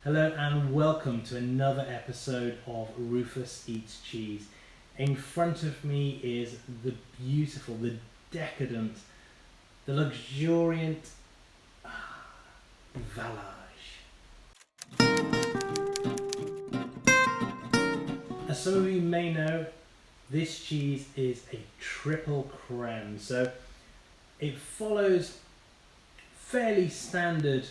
Hello and welcome to another episode of Rufus Eats Cheese. In front of me is the beautiful, the decadent, the luxuriant Valage. As some of you may know, this cheese is a triple crème, so it follows fairly standard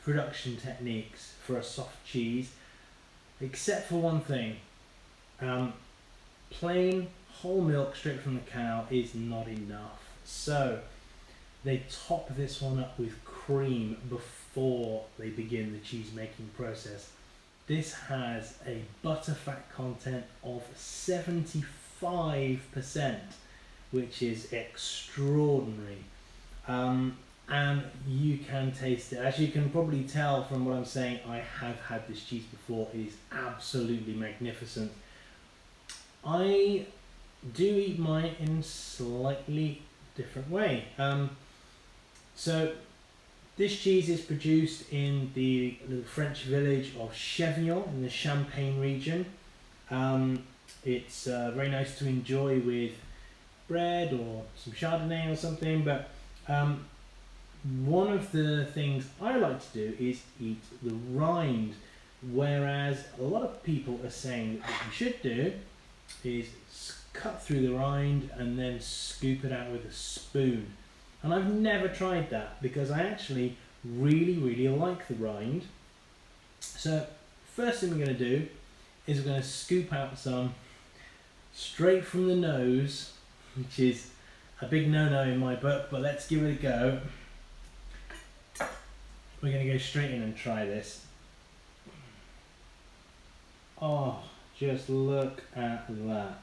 production techniques for a soft cheese, except for one thing. Plain whole milk straight from the cow is not enough, so they top this one up with cream before they begin the cheese making process. This has a butterfat content of 75%, which is extraordinary. And you can taste it. As you can probably tell from what I'm saying, I have had this cheese before. It is absolutely magnificent. I do eat mine in a slightly different way. So this cheese is produced in the little French village of Chevignon in the Champagne region. It's very nice to enjoy with bread or some Chardonnay or something, but one of the things I like to do is eat the rind, whereas a lot of people are saying that what you should do is cut through the rind and then scoop it out with a spoon. And I've never tried that because I actually really like the rind. So first thing we're going to do is we're going to scoop out some straight from the nose, which is a big no-no in my book, but let's give it a go. We're going to go straight in and try this. Oh, just look at that.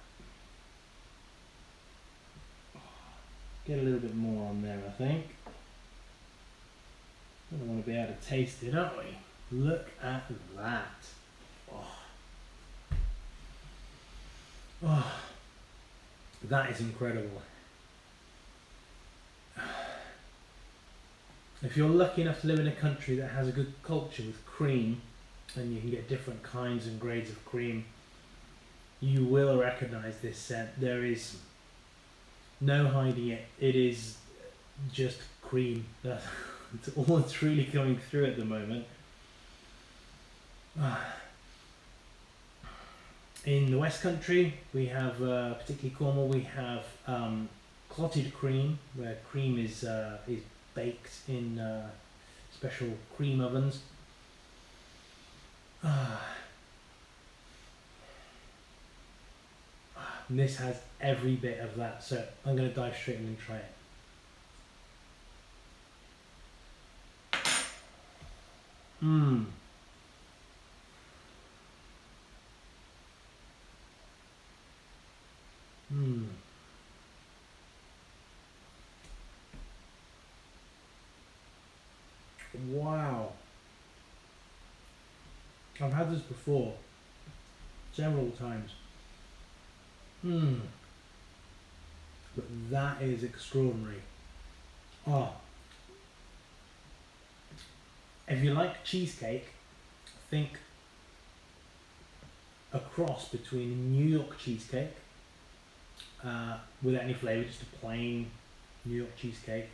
Get a little bit more on there, I think. I want to be able to taste it, don't we? Look at that. Oh, that is incredible. If you're lucky enough to live in a country that has a good culture with cream, and you can get different kinds and grades of cream, you will recognise this scent. There is no hiding it. It is just cream. That's all that's really coming through at the moment. In the West Country, we have, particularly Cornwall, we have clotted cream, where cream is baked in special cream ovens. And this has every bit of that, so I'm going to dive straight in and try it. Wow. I've had this before, several times. But that is extraordinary. If you like cheesecake, think a cross between a New York cheesecake without any flavour, just a plain New York cheesecake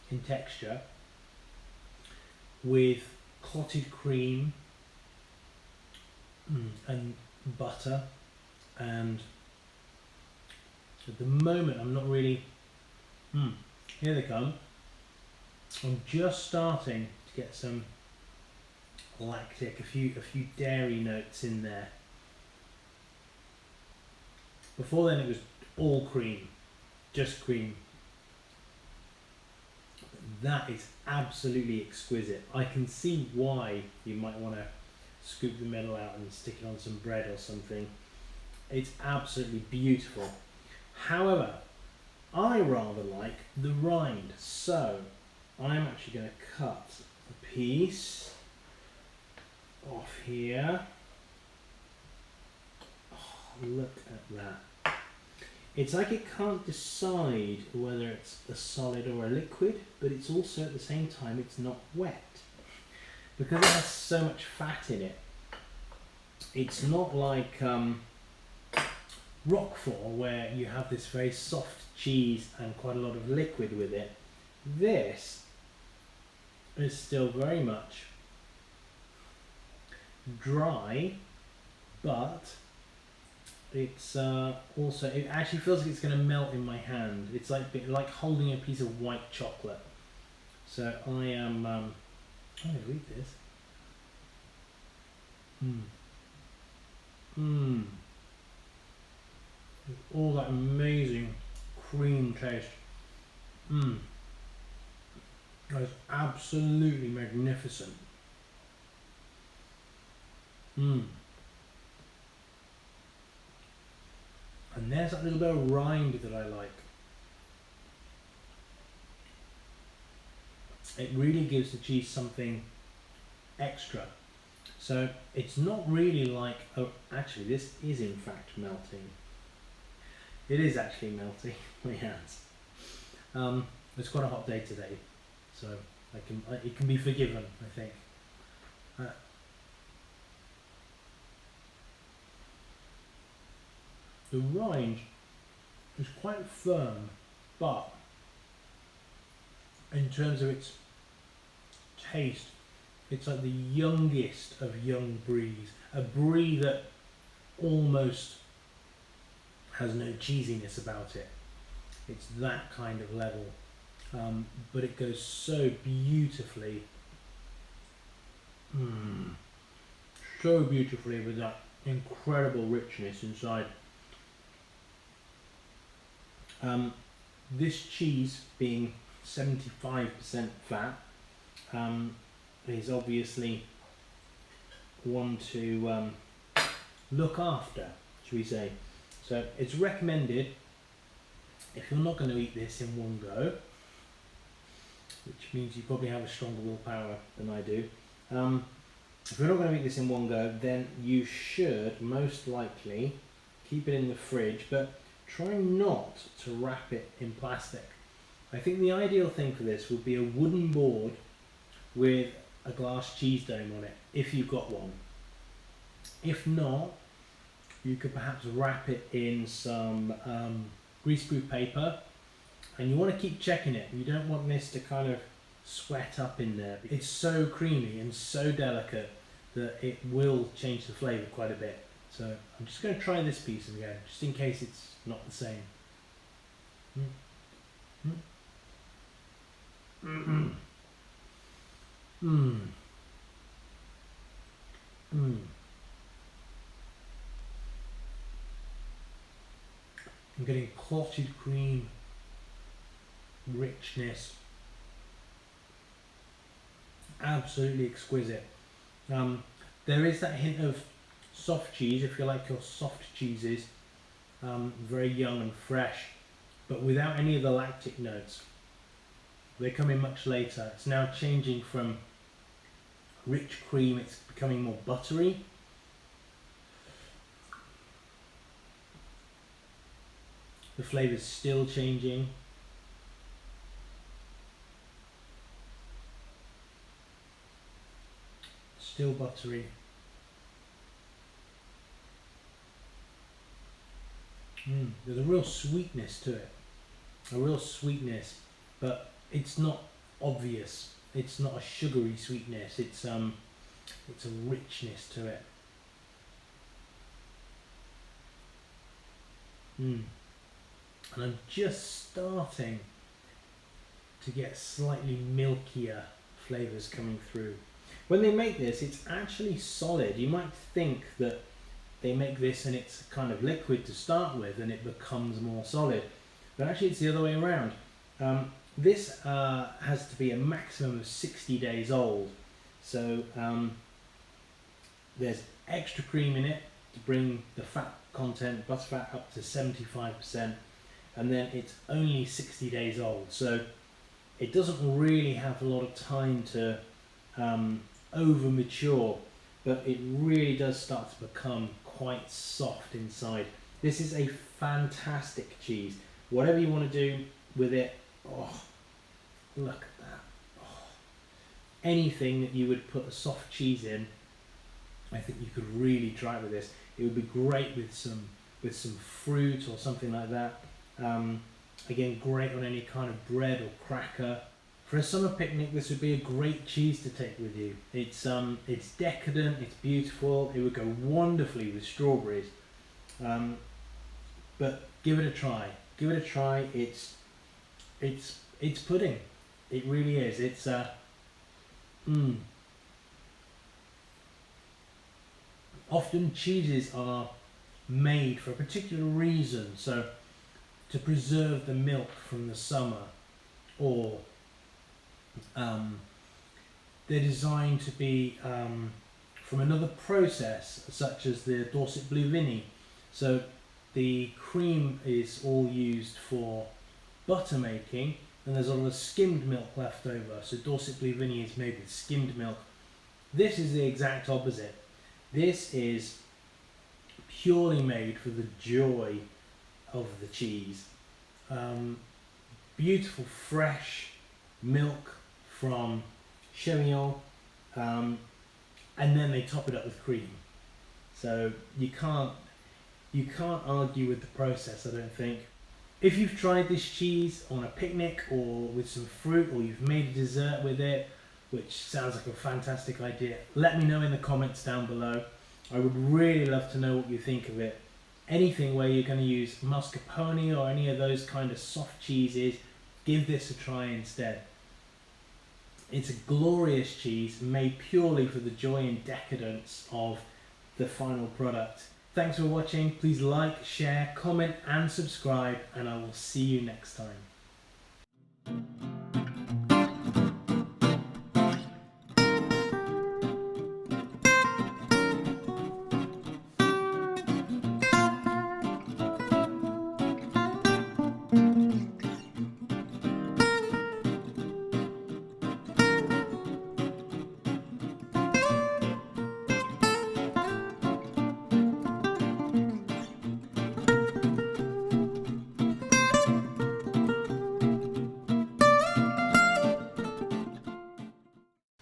in texture, with clotted cream and butter, and at the moment I'm not really here they come. I'm just starting to get some lactic, a few dairy notes in there. Before then it was all cream, just cream. That is absolutely exquisite. I can see why you might want to scoop the middle out and stick it on some bread or something. It's absolutely beautiful. However, I rather like the rind, so I'm actually going to cut a piece off here. Oh, look at that. It's like it can't decide whether it's a solid or a liquid, but it's also at the same time it's not wet. because it has so much fat in it, it's not like Roquefort where you have this very soft cheese and quite a lot of liquid with it. This is still very much dry, but it's also, it actually feels like it's going to melt in my hand. It's like holding a piece of white chocolate. So I am, I'm going to eat this. All that amazing cream taste. That is absolutely magnificent. And there's that little bit of rind that I like. It really gives the cheese something extra. So it's not really like, oh, actually this is in fact melting. It is actually melting my hands. It's quite a hot day today, so it can be forgiven, I think. The rind is quite firm, but in terms of its taste, it's like the youngest of young bries. A brie that almost has no cheesiness about it. It's that kind of level. But it goes so beautifully. So beautifully with that incredible richness inside. This cheese, being 75% fat, is obviously one to look after, should we say. So it's recommended, if you're not going to eat this in one go, which means you probably have a stronger willpower than I do, if you're not going to eat this in one go, then you should most likely keep it in the fridge, but try not to wrap it in plastic. I think the ideal thing for this would be a wooden board with a glass cheese dome on it, if you've got one. If not, you could perhaps wrap it in some greaseproof paper, and you want to keep checking it. You don't want this to kind of sweat up in there. It's so creamy and so delicate that it will change the flavour quite a bit. So I'm just going to try this piece again, just in case it's not the same. I'm getting clotted cream, richness, absolutely exquisite. There is that hint of soft cheese, if you like your soft cheeses, very young and fresh, but without any of the lactic notes. They come in much later. It's now changing from rich cream, it's becoming more buttery. The flavour's still changing. Still buttery. There's a real sweetness to it. A real sweetness, but it's not obvious. It's not a sugary sweetness. It's a richness to it. And I'm just starting to get slightly milkier flavours coming through. When they make this, it's actually solid. You might think that they make this and it's kind of liquid to start with and it becomes more solid. But actually it's the other way around. This has to be a maximum of 60 days old. So there's extra cream in it to bring the fat content, butter fat, up to 75%. And then it's only 60 days old. So it doesn't really have a lot of time to over mature, but it really does start to become quite soft inside. This is a fantastic cheese. Whatever you want to do with it, oh, look at that. Oh, anything that you would put a soft cheese in, I think you could really try it with this. It would be great with some fruit or something like that. Again, great on any kind of bread or cracker. For a summer picnic, this would be a great cheese to take with you. It's decadent, it's beautiful. It would go wonderfully with strawberries. But give it a try. Give it a try. It's pudding. It really is. It's Often cheeses are made for a particular reason. So to preserve the milk from the summer, or they're designed to be from another process, such as the Dorset Blue Vinny. So the cream is all used for butter making, and there's a lot of skimmed milk left over. So Dorset Blue Vinny is made with skimmed milk. This is the exact opposite. This is purely made for the joy of the cheese. Beautiful fresh milk from Chevignon, and then they top it up with cream. So you can't argue with the process, I don't think. If you've tried this cheese on a picnic or with some fruit, or you've made a dessert with it, which sounds like a fantastic idea, let me know in the comments down below. I would really love to know what you think of it. Anything where you're going to use mascarpone or any of those kind of soft cheeses, give this a try instead. It's a glorious cheese made purely for the joy and decadence of the final product. Thanks for watching. Please like, share, comment and subscribe, and I will see you next time.